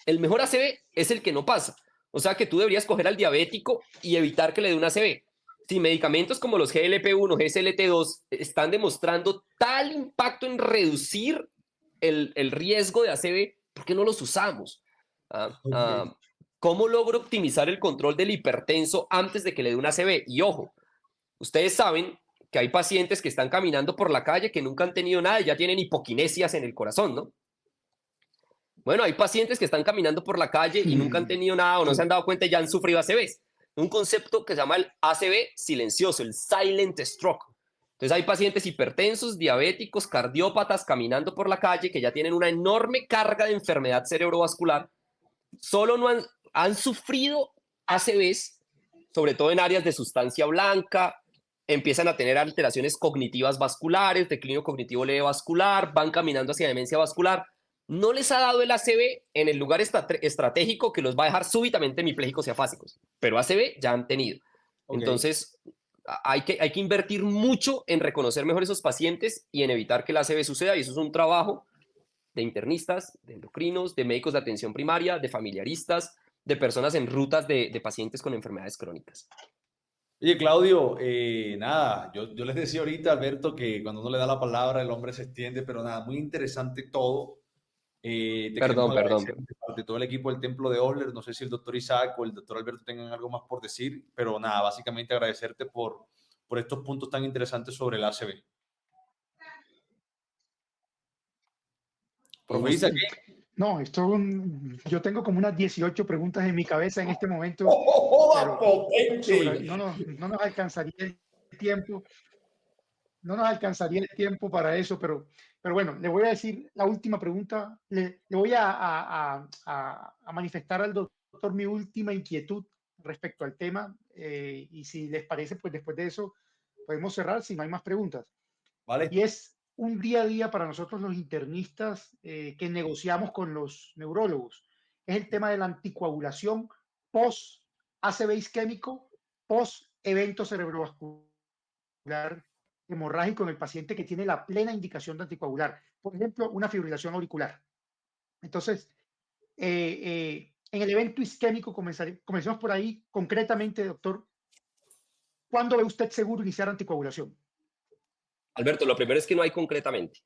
El mejor ACV es el que no pasa. O sea que tú deberías coger al diabético y evitar que le dé un ACV. Si medicamentos como los GLP-1, GSLT2 están demostrando tal impacto en reducir el riesgo de ACV, ¿por qué no los usamos? ¿Cómo logro optimizar el control del hipertenso antes de que le dé un ACV? Y ojo, ustedes saben que hay pacientes que están caminando por la calle que nunca han tenido nada y ya tienen hipoquinesias en el corazón, ¿no? Bueno, hay pacientes que están caminando por la calle y nunca han tenido nada o no se han dado cuenta y ya han sufrido ACVs. Un concepto que se llama el ACV silencioso, el silent stroke. Entonces hay pacientes hipertensos, diabéticos, cardiópatas caminando por la calle que ya tienen una enorme carga de enfermedad cerebrovascular, solo no han sufrido ACVs, sobre todo en áreas de sustancia blanca, empiezan a tener alteraciones cognitivas vasculares, declínio cognitivo leve vascular, van caminando hacia demencia vascular, no les ha dado el ACV en el lugar estratégico que los va a dejar súbitamente hemipléjicos y afásicos, pero ACV ya han tenido. Ok. Entonces, hay que invertir mucho en reconocer mejor esos pacientes y en evitar que el ACV suceda, y eso es un trabajo de internistas, de endocrinos, de médicos de atención primaria, de familiaristas, de personas en rutas de pacientes con enfermedades crónicas. Oye, Claudio, nada, yo les decía ahorita, Alberto, que cuando uno le da la palabra, el hombre se extiende, pero nada, muy interesante todo. Te queremos agradecer de parte de todo el equipo del Templo de Osler. No sé si el doctor Isaac o el doctor Alberto tengan algo más por decir, pero nada, básicamente agradecerte por estos puntos tan interesantes sobre el ACV. Profe Isaac, ¿qué? No, yo tengo como unas 18 preguntas en mi cabeza en este momento, pero no nos alcanzaría el tiempo. No nos alcanzaría el tiempo para eso, pero bueno, le voy a decir la última pregunta. Le voy a manifestar al doctor mi última inquietud respecto al tema, y si les parece, pues después de eso podemos cerrar si no hay más preguntas. Vale. Y es un día a día para nosotros los internistas que negociamos con los neurólogos. Es el tema de la anticoagulación post ACV isquémico, post evento cerebrovascular hemorrágico en el paciente que tiene la plena indicación de anticoagular. Por ejemplo, una fibrilación auricular. Entonces, en el evento isquémico, comencemos por ahí. Concretamente, doctor, ¿cuándo ve usted seguro iniciar anticoagulación? Alberto, lo primero es que no hay concretamente.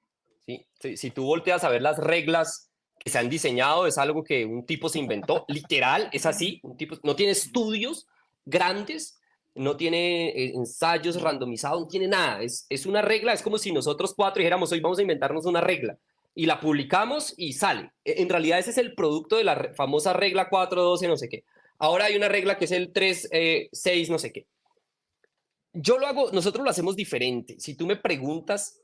¿Sí? Si tú volteas a ver las reglas que se han diseñado, es algo que un tipo se inventó, literal, es así. Un tipo no tiene estudios grandes, no tiene ensayos randomizados, no tiene nada. Es una regla, es como si nosotros cuatro dijéramos, hoy vamos a inventarnos una regla, y la publicamos y sale. En realidad ese es el producto de la famosa regla 4.12 no sé qué. Ahora hay una regla que es el 3.6 no sé qué. Nosotros lo hacemos diferente. Si tú me preguntas,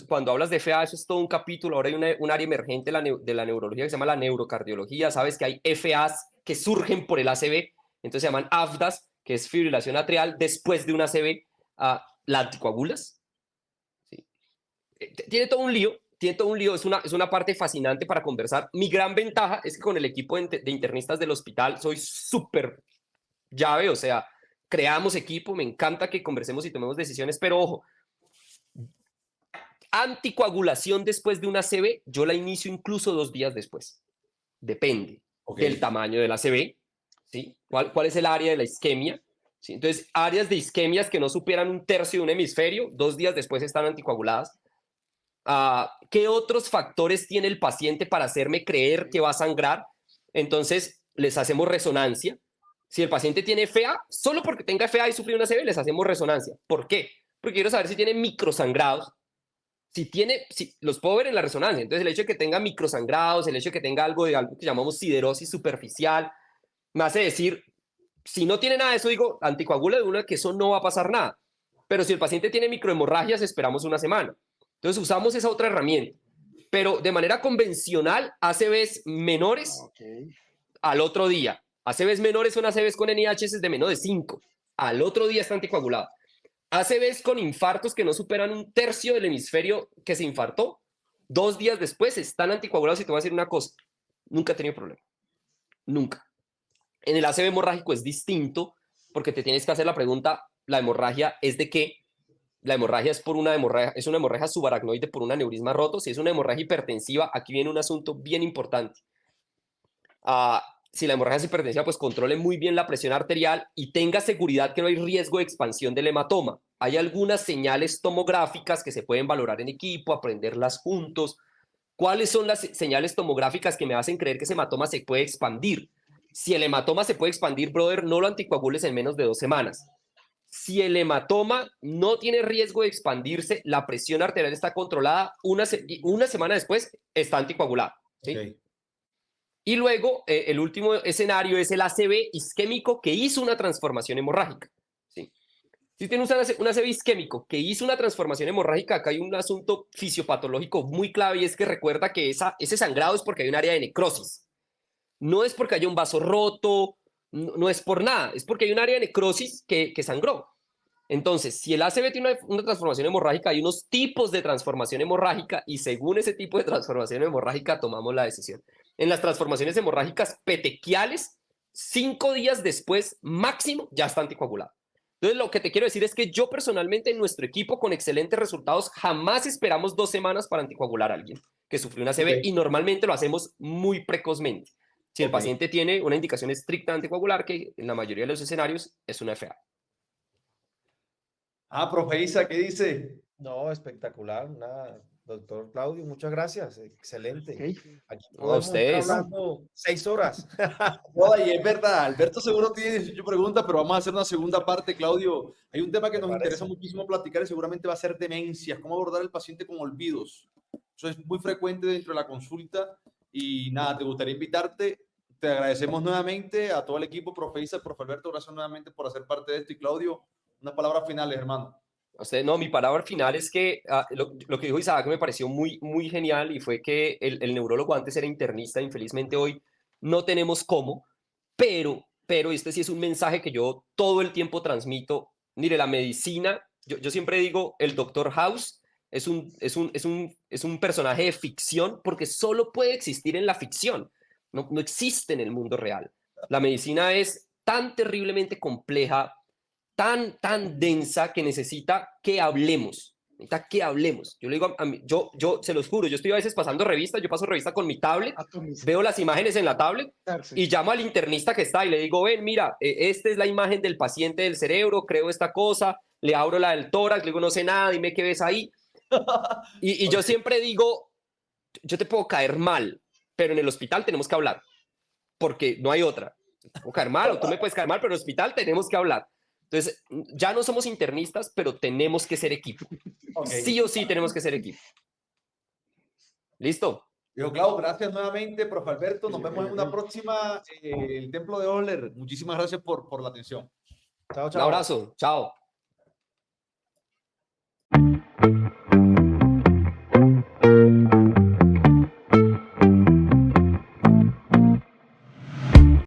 cuando hablas de FA, eso es todo un capítulo. Ahora hay un área emergente de la neurología que se llama la neurocardiología. Sabes que hay FAs que surgen por el ACV, entonces se llaman AFDAS, que es fibrilación atrial después de un ACV. ¿La anticoagulas? ¿Sí? Tiene todo un lío. Es una parte fascinante para conversar. Mi gran ventaja es que con el equipo de internistas del hospital soy súper llave, o sea, creamos equipo, me encanta que conversemos y tomemos decisiones, pero ojo, anticoagulación después de una ACV, yo la inicio incluso 2 días después. Depende del tamaño de la ACV, ¿sí? ¿Cuál es el área de la isquemia? ¿Sí? Entonces, áreas de isquemias que no superan 1/3 de un hemisferio, 2 días después están anticoaguladas. ¿Qué otros factores tiene el paciente para hacerme creer que va a sangrar? Entonces, les hacemos resonancia. Si el paciente tiene FA, solo porque tenga FA y sufrió una ACV, les hacemos resonancia. ¿Por qué? Porque quiero saber si tiene microsangrados. Si los puedo ver en la resonancia. Entonces, el hecho de que tenga microsangrados, el hecho de que tenga algo que llamamos siderosis superficial, me hace decir, si no tiene nada de eso, digo, anticoagula de una, que eso no va a pasar nada. Pero si el paciente tiene microhemorragias, esperamos una semana. Entonces, usamos esa otra herramienta. Pero de manera convencional, ACVs menores al otro día. ACVs menores son ACVs con NIHs de menos de 5. Al otro día está anticoagulado. ACVs con infartos que no superan 1/3 del hemisferio que se infartó, 2 días después están anticoagulados. Y te voy a decir una cosa, nunca he tenido problema. Nunca. En el ACV hemorrágico es distinto porque te tienes que hacer la pregunta, ¿la hemorragia es de qué? La hemorragia es una hemorragia subaracnoide por un aneurisma roto. Si es una hemorragia hipertensiva, aquí viene un asunto bien importante. Si la hemorragia es hipertensiva, pues controle muy bien la presión arterial y tenga seguridad que no hay riesgo de expansión del hematoma. Hay algunas señales tomográficas que se pueden valorar en equipo, aprenderlas juntos. ¿Cuáles son las señales tomográficas que me hacen creer que ese hematoma se puede expandir? Si el hematoma se puede expandir, brother, no lo anticoagules en menos de 2 semanas. Si el hematoma no tiene riesgo de expandirse, la presión arterial está controlada, una semana después está anticoagulado. ¿Sí? Okay. Y luego, el último escenario es el ACV isquémico que hizo una transformación hemorrágica. ¿Sí? Si tienes un ACV isquémico que hizo una transformación hemorrágica, acá hay un asunto fisiopatológico muy clave, y es que recuerda que ese sangrado es porque hay un área de necrosis. No es porque haya un vaso roto, no es por nada, es porque hay un área de necrosis que sangró. Entonces, si el ACV tiene una transformación hemorrágica, hay unos tipos de transformación hemorrágica y según ese tipo de transformación hemorrágica tomamos la decisión. En las transformaciones hemorrágicas petequiales, 5 días después, máximo, ya está anticoagulado. Entonces, lo que te quiero decir es que yo personalmente en nuestro equipo con excelentes resultados jamás esperamos 2 semanas para anticoagular a alguien que sufrió una ACV y normalmente lo hacemos muy precozmente. Si el paciente tiene una indicación estricta de anticoagular, que en la mayoría de los escenarios es una FA. Profe Isa, ¿qué dice? No, espectacular. Nada, doctor Claudio, muchas gracias. Excelente. Ok. Aquí A podemos estar ustedes. hablando 6 horas. No, y es verdad, Alberto seguro tiene 18 preguntas, pero vamos a hacer una segunda parte, Claudio. Hay un tema que Me nos interesa parece. muchísimo platicar y seguramente va a ser demencias, cómo abordar al paciente con olvidos. Eso es muy frecuente dentro de la consulta y nada, te gustaría invitarte. Te agradecemos nuevamente a todo el equipo, profe Isa, profe Alberto, gracias nuevamente por hacer parte de esto. Y Claudio, unas palabras finales, hermano. Usted, no, mi palabra final es que lo que dijo Isaac me pareció muy, muy genial y fue que el neurólogo antes era internista, infelizmente hoy no tenemos cómo, pero este sí es un mensaje que yo todo el tiempo transmito. Mire, la medicina, yo siempre digo, el Dr. House es un personaje de ficción porque solo puede existir en la ficción, no existe en el mundo real. La medicina es tan terriblemente compleja, tan densa que necesita que hablemos. Necesita que hablemos. Yo le digo yo se los juro, yo estoy a veces pasando revista, yo paso revista con mi tablet, veo las imágenes en la tablet y llamo al internista que está y le digo, ven, mira, esta es la imagen del paciente del cerebro, creo esta cosa, le abro la del tórax, le digo, no sé nada, dime qué ves ahí. Y yo siempre digo, yo te puedo caer mal, pero en el hospital tenemos que hablar, porque no hay otra. Te puedo caer mal o tú me puedes caer mal, pero en el hospital tenemos que hablar. Entonces, ya no somos internistas, pero tenemos que ser equipo. Sí o sí tenemos que ser equipo. ¿Listo? Diego Clau, gracias nuevamente, profe Alberto. Nos vemos en una próxima, el Templo de Oller. Muchísimas gracias por la atención. Chao, Un chao. abrazo. Chao.